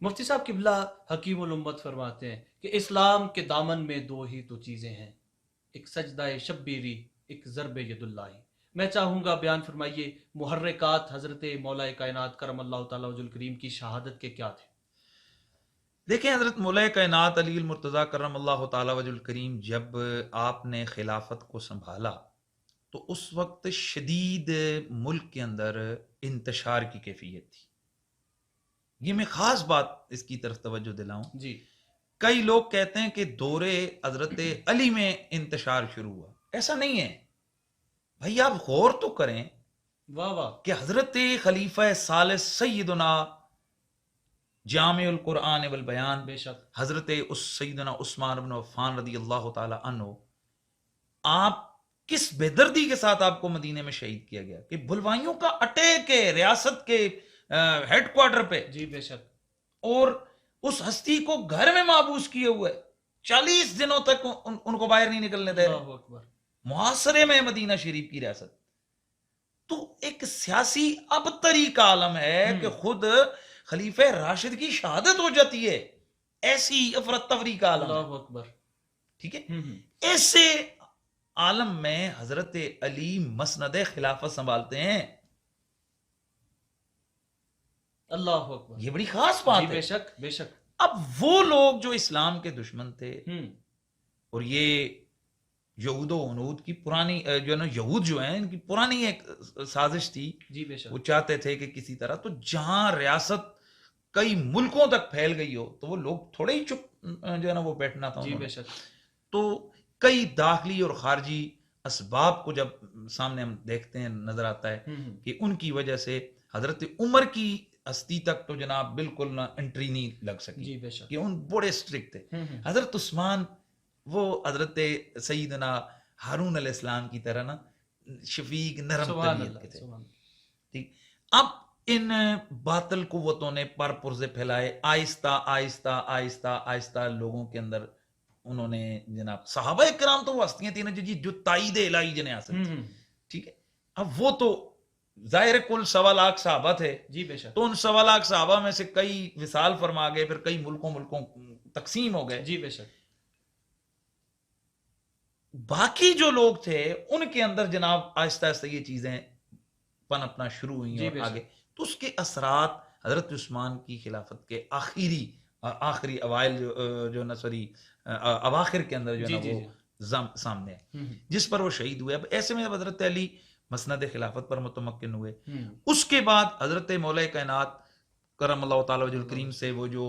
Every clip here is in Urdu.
مفتی صاحب قبلہ حکیم الامت فرماتے ہیں کہ اسلام کے دامن میں دو ہی تو چیزیں ہیں، ایک سجدہ شبیری، ایک ضرب ید اللہ۔ میں چاہوں گا بیان فرمائیے محرکات حضرت مولا کائنات کرم اللہ تعالی وجہ الکریم کی شہادت کے کیا تھے؟ دیکھیں، حضرت مولا کائنات علی المرتضیٰ کرم اللہ تعالی وجہ الکریم جب آپ نے خلافت کو سنبھالا تو اس وقت شدید ملک کے اندر انتشار کی کیفیت تھی۔ یہ میں خاص بات اس کی طرف توجہ دلاؤں، جی کئی لوگ کہتے ہیں کہ دور حضرت علی میں انتشار شروع ہوا، ایسا نہیں ہے بھائی، آپ غور تو کریں واہ واہ، کہ حضرت خلیفہ ثالث سیدنا جامع القرآن والبیان بے شک، حضرت سیدنا عثمان بن عفان رضی اللہ تعالی عنہ، آپ کس بے دردی کے ساتھ آپ کو مدینے میں شہید کیا گیا کہ بلوائیوں کا اٹیک ہے ریاست کے ہیڈ کوارٹر پہ، جی بے شک، اور اس ہستی کو گھر میں محبوس کیے ہوئے 40 دنوں تک ان کو باہر نہیں نکلنے دے رہے، اللہ اکبر، محاصرے میں مدینہ شریف کی ریاست۔ تو ایک سیاسی ابتری کا عالم ہے کہ خود خلیفہ راشد کی شہادت ہو جاتی ہے، ایسی افرتفری کا عالم ہے، اللہ اکبر، ٹھیک ہے۔ ایسے عالم میں حضرت علی مسند خلافت سنبھالتے ہیں، اللہ اکبر، یہ بڑی خاص بات جی ہے۔ بے شک بے شک، اب وہ لوگ جو اسلام کے دشمن تھے، اور یہ یہود و عنود کی پرانی جو ہے نا، یہود جو ہیں ان کی پرانی ایک سازش تھی، جی بے شک، وہ چاہتے تھے کہ کسی طرح تو جہاں ریاست کئی ملکوں تک پھیل گئی ہو تو وہ لوگ تھوڑے ہی چپ جو ہے نا وہ بیٹھنا تھا جی انہوں بے نے، شک، تو کئی داخلی اور خارجی اسباب کو جب سامنے ہم دیکھتے ہیں نظر آتا ہے کہ ان کی وجہ سے حضرت عمر کی ہستی تک تو جناب بالکل نہ انٹری نہیں لگ سکی، جی بے شک، کہ ان بڑے اسٹرکٹ تھے۔ حضرت عثمان وہ حضرت سیدنا ہارون علیہ السلام کی طرح نا شفیق نرم سبحان طبیعت اللہ کے تھے، سبحان ٹھیک۔ اب ان باطل قوتوں نے پر پرزے پھیلائے، آہستہ آہستہ آہستہ آہستہ لوگوں کے اندر انہوں نے جناب، صحابہ کرام تو وہ ہستیاں تھیں نا جو تائید الہی جنہیں حاصل تھی، ٹھیک ہے۔ اب وہ تو ظاہر کل 1.25 صحابہ تھے، جی بے شک، تو ان 1.25 صحابہ میں سے کئی وصال فرما گئے، پھر کئی ملکوں تقسیم ہو گئے، جی بے شک، باقی جو لوگ تھے ان کے اندر جناب آہستہ آہستہ یہ چیزیں پنپنا شروع ہوئی جی اور بے آگے، شک، تو اس کے اثرات حضرت عثمان کی خلافت کے آخری اوائل جو نصری اواخر کے اندر جو جی نا جی وہ جی، سامنے ہے، جس پر وہ شہید ہوئے۔ اب ایسے میں حضرت علی مسند خلافت پر متمکن ہوئے، اس کے بعد حضرت مولا کائنات کرم اللہ تعالی وجہ الکریم سے وہ جو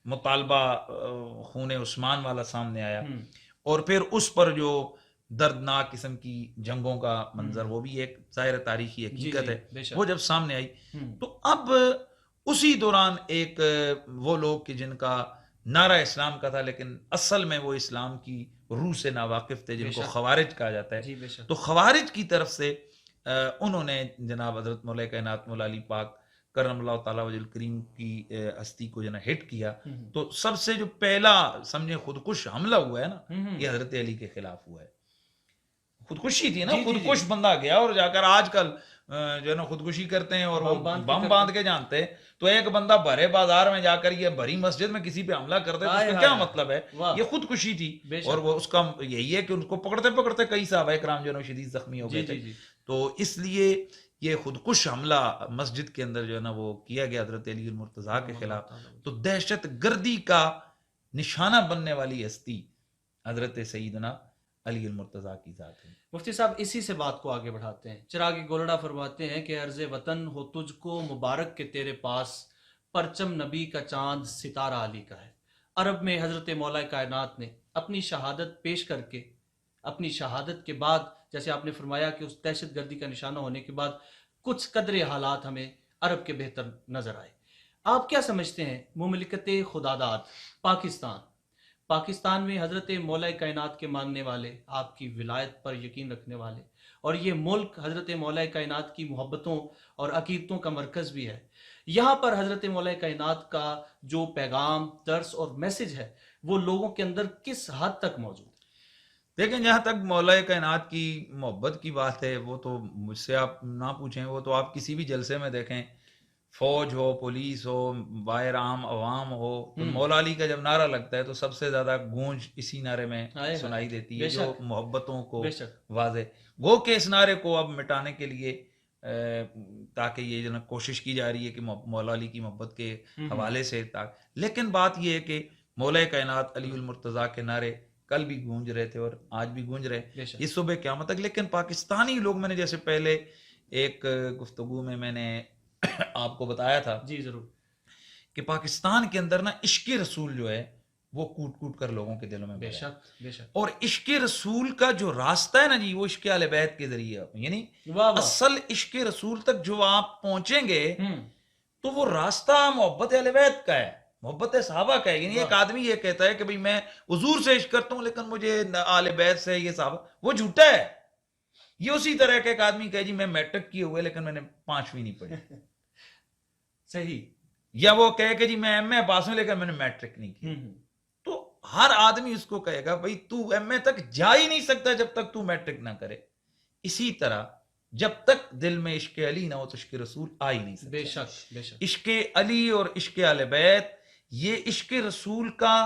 مطالبہ خون عثمان والا سامنے آیا، اور پھر اس پر جو دردناک قسم کی جنگوں کا منظر، وہ بھی ایک ظاہر تاریخی حقیقت ہے، وہ جب سامنے آئی تو اب اسی دوران ایک وہ لوگ کہ جن کا نعرہ اسلام کا تھا لیکن اصل میں وہ اسلام کی روح سے ناواقف تھے، جن کو خوارج کہا جاتا ہے، تو خوارج کی طرف سے انہوں نے جناب حضرت مولا کائنات مولا علی پاک کرم اللہ تعالیٰ وجہ الکریم کی ہستی کو جناب ہٹ کیا، تو سب سے جو پہلا سمجھے خودکش حملہ ہوا ہے نا، یہ حضرت علی کے خلاف ہوا ہے۔ خودکشی تھی نا، خودکش بندہ گیا، اور جا کر آج کل جو ہے نا خودکشی کرتے ہیں اور وہ بم باندھ کے جانتے ہیں، تو ایک بندہ بھرے بازار میں جا کر یہ بھری مسجد میں کسی پہ حملہ کرتے تو اس کا کیا مطلب ہے؟ یہ خودکشی تھی، اور وہ اس کا یہی ہے کہ ان کو پکڑتے پکڑتے کئی صحابہ کرام جو ہے شدید زخمی ہو گئے تھے، تو اس لیے یہ خودکش حملہ مسجد کے اندر جو ہے نا وہ کیا گیا حضرت علی المرتضیٰ کے خلاف، تو دہشت گردی کا نشانہ بننے والی ہستی حضرت سیدنا علی المرتضیٰ کی ذات ہے۔ مفتی صاحب اسی سے بات کو آگے بڑھاتے ہیں، چراغ گولڑا فرماتے ہیں کہ عرض وطن ہو تجھ کو مبارک کے تیرے پاس، پرچم نبی کا چاند ستارہ علی کا ہے۔ عرب میں حضرت مولا کائنات نے اپنی شہادت پیش کر کے، اپنی شہادت کے بعد جیسے آپ نے فرمایا کہ اس دہشت گردی کا نشانہ ہونے کے بعد کچھ قدرے حالات ہمیں عرب کے بہتر نظر آئے۔ آپ کیا سمجھتے ہیں مملکت خداداد پاکستان میں حضرت مولا کائنات کے ماننے والے، آپ کی ولایت پر یقین رکھنے والے، اور یہ ملک حضرت مولا کائنات کی محبتوں اور عقیدتوں کا مرکز بھی ہے، یہاں پر حضرت مولا کائنات کا جو پیغام، درس اور میسج ہے وہ لوگوں کے اندر کس حد تک موجود ہے؟ دیکھیں، جہاں تک مولا کائنات کی محبت کی بات ہے، وہ تو مجھ سے آپ نہ پوچھیں، وہ تو آپ کسی بھی جلسے میں دیکھیں، فوج ہو، پولیس ہو، باہر عام عوام ہو، تو مولا علی کا جب نعرہ لگتا ہے تو سب سے زیادہ گونج اسی نعرے میں سنائی دیتی ہے، جو محبتوں کو واضح گو کہ اس نعرے کو اب مٹانے کے لیے تاکہ یہ جو کوشش کی جا رہی ہے کہ مولا علی کی محبت کے حوالے سے، لیکن بات یہ ہے کہ مولا کائنات علی المرتضیٰ کے نعرے کل بھی گونج رہے تھے اور آج بھی گونج رہے اس صبح قیامت تک. لیکن پاکستانی لوگ، میں نے جیسے پہلے ایک گفتگو میں نے آپ کو بتایا تھا جی ضرور کہ پاکستان کے اندر نا عشق رسول جو ہے وہ کوٹ کوٹ کر لوگوں کے دلوں میں بے شک بے شک. اور عشق رسول کا جو راستہ ہے نا جی، وہ عشق اہل بیت کے ذریعے، یعنی اصل عشق رسول تک جو آپ پہنچیں گے تو وہ راستہ محبت اہل بیت کا ہے، محبت صحابہ کا ہے. یعنی ایک آدمی یہ کہتا ہے کہ بھئی میں حضور سے عشق کرتا ہوں لیکن مجھے اہل بیت سے یہ صحابہ، وہ جھوٹا ہے. یہ اسی طرح کا ایک آدمی کہے جی میں میٹرک کیے ہوئے لیکن میں نے 5ویں نہیں پڑھی صحیح، یا وہ کہے کہ جی میں ایم اے پاس ہوں لیکن میں نے میٹرک نہیں کی. تو ہر آدمی اس کو کہے گا بھئی تو ایم اے تک جا ہی نہیں سکتا جب تک تو میٹرک نہ کرے. اسی طرح جب تک دل میں عشق علی نہ ہو تو عشق رسول آ ہی نہیں سکتا. بے شک بے شک. عشق علی اور عشق اہل بیت یہ عشق رسول کا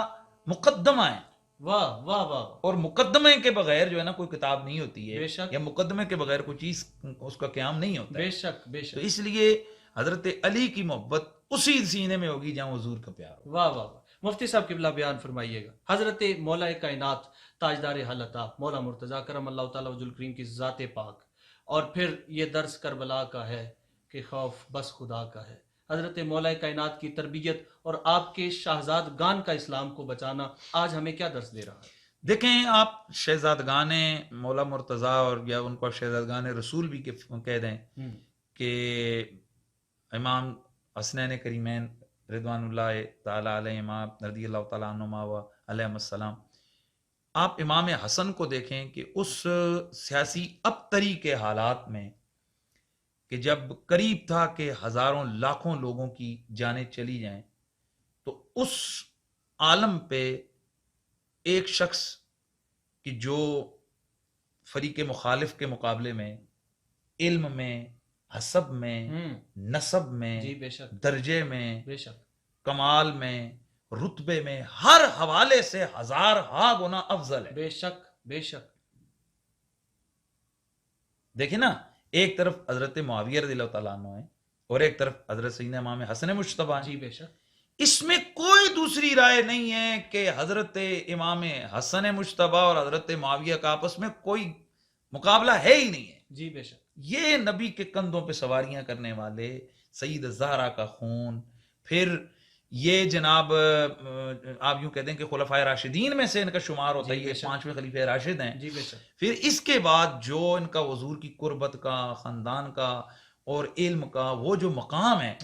مقدمہ ہے. واہ واہ واہ. اور مقدمے کے بغیر جو ہے نا کوئی کتاب نہیں ہوتی ہے، بے شک. یا مقدمے کے بغیر کوئی چیز اس کا قیام نہیں ہوتا. بے شک بے شک. تو اس لیے حضرت علی کی محبت اسی سینے میں ہوگی جہاں حضور کا پیار ہو. واہ واہ. مفتی صاحب قبلہ بیان فرمائیے گا. حضرت مولا کائنات تاجدار حلتا مولا مرتضیٰ کرم اللہ تعالیٰ وجہ الکریم کی ذات پاک، اور پھر یہ درس کربلا کا ہے کہ خوف بس خدا کا ہے. حضرت مولا کائنات کی تربیت اور آپ کے شہزادگان کا اسلام کو بچانا آج ہمیں کیا درس دے رہا ہے؟ دیکھیں آپ شہزادگان مولا مرتضیٰ اور یا ان کو شہزادگان رسول بھی کہہ دیں کہ امام حسنین کریمین رضوان اللہ تعالیٰ علیہما رضی اللہ تعالیٰ عنہما و علیہ السلام، آپ امام حسن کو دیکھیں کہ اس سیاسی ابتری کے حالات میں کہ جب قریب تھا کہ ہزاروں لاکھوں لوگوں کی جانیں چلی جائیں، تو اس عالم پہ ایک شخص کی جو فریق مخالف کے مقابلے میں علم میں، حسب میں، نسب میں، جی بے شک، درجے میں، بے شک، کمال میں، رتبے میں، ہر حوالے سے 1000 گنا افضل ہے. بے شک بے شک. دیکھیں نا، ایک طرف حضرت معاویہ رضی اللہ تعالیٰ عنہ ہے اور ایک طرف حضرت سیدنا امام حسن مجتبیٰ ہیں. جی بے شک. اس میں کوئی دوسری رائے نہیں ہے کہ حضرت امام حسن مجتبیٰ اور حضرت معاویہ کا آپس میں کوئی مقابلہ ہے ہی نہیں ہے. جی بے شک. یہ نبی کے کندھوں پہ سواریاں کرنے والے، سید زہرا کا خون، پھر یہ جناب آپ یوں کہتے ہیں کہ خلفائے راشدین میں سے ان کا شمار ہوتا ہے، یہ 5ویں خلیفہ راشد ہیں. جی بے شک. پھر اس کے بعد جو ان کا حضور کی قربت کا، خاندان کا اور علم کا وہ جو مقام ہے،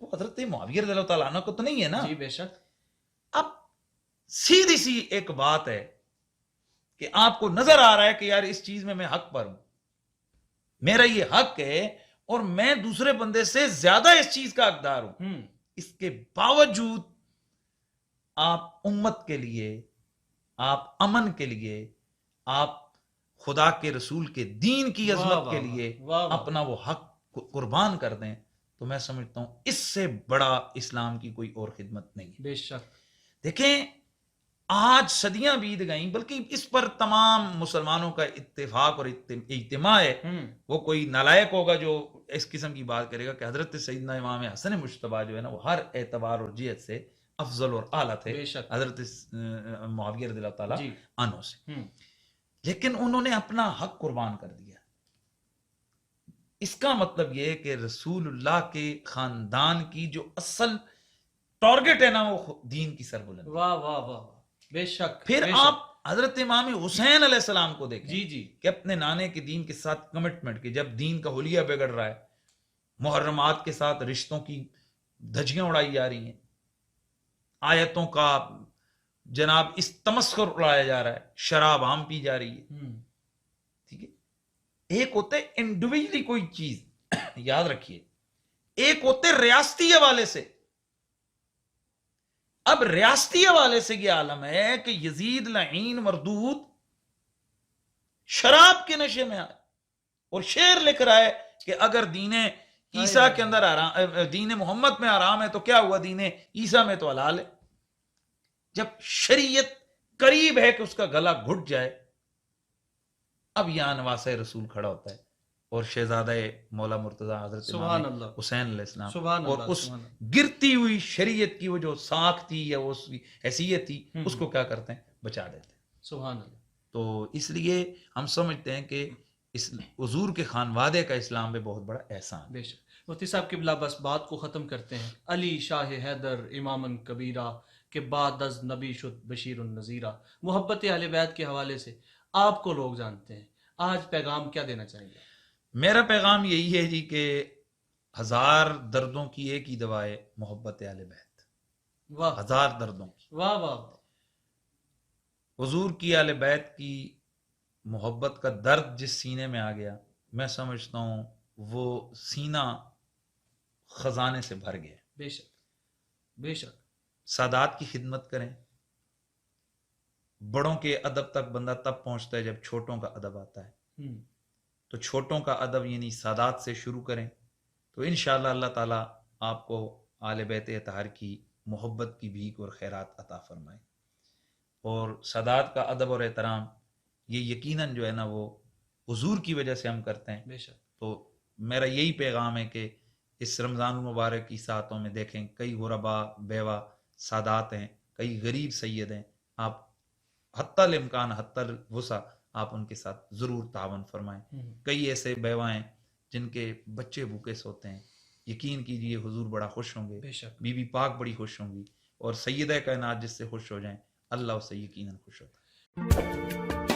وہ حضرت معاویہ رضی اللہ تعالیٰ عنہ کو تو نہیں ہے نا. جی بے شک. اب سیدھی سی ایک بات ہے کہ آپ کو نظر آ رہا ہے کہ یار اس چیز میں حق پر ہوں، میرا یہ حق ہے اور میں دوسرے بندے سے زیادہ اس چیز کا حقدار ہوں. اس کے باوجود آپ امت کے لیے، آپ امن کے لیے، آپ خدا کے رسول کے دین کی عظمت کے لیے اپنا وہ حق قربان کر دیں، تو میں سمجھتا ہوں اس سے بڑا اسلام کی کوئی اور خدمت نہیں. بے شک. دیکھیں آج صدیاں بیت گئیں، بلکہ اس پر تمام مسلمانوں کا اتفاق اور اجتماع ہے. وہ کوئی نالائق ہوگا جو اس قسم کی بات کرے گا کہ حضرت سیدنا امام حسن مجتبیٰ جو ہے نا وہ ہر اعتبار اور جہت سے افضل اور اعلیٰ تھے حضرت معاویہ رضی اللہ تعالیٰ عنہ سے. لیکن انہوں نے اپنا حق قربان کر دیا. اس کا مطلب یہ ہے کہ رسول اللہ کے خاندان کی جو اصل ٹارگٹ ہے نا وہ دین کی سربلندی. واہ واہ واہ. بے شک. پھر آپ حضرت امام حسین علیہ السلام کو دیکھیں جی جی کہ اپنے نانے کے دین کے ساتھ کمٹمنٹ کی، جب دین کا حلیہ بگڑ رہا ہے، محرمات کے ساتھ رشتوں کی دھجیاں اڑائی جا رہی ہیں، آیتوں کا جناب اس تمسخر اڑایا جا رہا ہے، شراب عام پی جا رہی ہے. ٹھیک ہے، ایک ہوتے انڈیویجلی کوئی چیز یاد رکھیے، ایک ہوتے ریاستی حوالے سے. اب ریاستی حوالے سے یہ عالم ہے کہ یزید لعین مردود شراب کے نشے میں آئے اور شعر لکھ رہا ہے کہ اگر دین عیسیٰ کے اندر آرام، دین محمد میں آرام ہے تو کیا ہوا، دین عیسیٰ میں تو حلال ہے. جب شریعت قریب ہے کہ اس کا گلا گھٹ جائے، اب یہاں نواسہ رسول کھڑا ہوتا ہے اور شہزادہ مولا مرتضی حضرت سبحان امام اللہ، حسین علیہ السلام، سبحان اور اللہ، اس سبحان اللہ. گرتی ہوئی شریعت کی وہ جو ساکھ تھی یا اس کی حیثیت تھی، اس کو کیا کرتے ہیں، بچا دیتے ہیں. سبحان اللہ. تو اس لیے ہم سمجھتے ہیں کہ اس حضور کے خانوادے کا اسلام میں بہت بڑا احسان. بے شک. مفتی صاحب قبلہ بس بات کو ختم کرتے ہیں. علی شاہ حیدر امامن کبیرہ کے بعد از نبی شد بشیر النذیرہ. محبت اہل بیت کے حوالے سے آپ کو لوگ جانتے ہیں، آج پیغام کیا دینا چاہیں گے؟ میرا پیغام یہی ہے جی کہ 1000 دردوں کی ایک ہی دوا ہے، محبت اہل بیت. واہ 1000 دردوں کی. واہ واہ. حضور کی اہل بیت کی محبت کا درد جس سینے میں آ گیا، میں سمجھتا ہوں وہ سینہ خزانے سے بھر گیا. بے شک بے شک. سادات کی خدمت کریں. بڑوں کے ادب تک بندہ تب پہنچتا ہے جب چھوٹوں کا ادب آتا ہے. تو چھوٹوں کا ادب یعنی سادات سے شروع کریں، تو انشاءاللہ اللہ تعالیٰ آپ کو آل بیت اطہار کی محبت کی بھیک اور خیرات عطا فرمائے. اور سادات کا ادب اور احترام یہ یقیناً جو ہے نا وہ حضور کی وجہ سے ہم کرتے ہیں. بے شک. تو میرا یہی پیغام ہے کہ اس رمضان المبارک کی ساعتوں میں دیکھیں کئی غربا بیوہ سادات ہیں، کئی غریب سید ہیں. آپ حتی الامکان حتی الوسع آپ ان کے ساتھ ضرور تعاون فرمائیں. کئی ایسے بیوہ ہیں جن کے بچے بھوکے سوتے ہیں، یقین کیجئے حضور بڑا خوش ہوں گے، بے شک. بی بی پاک بڑی خوش ہوں گی، اور سیدہ کائنات جس سے خوش ہو جائیں اللہ اس سے یقیناً خوش ہوتا ہے.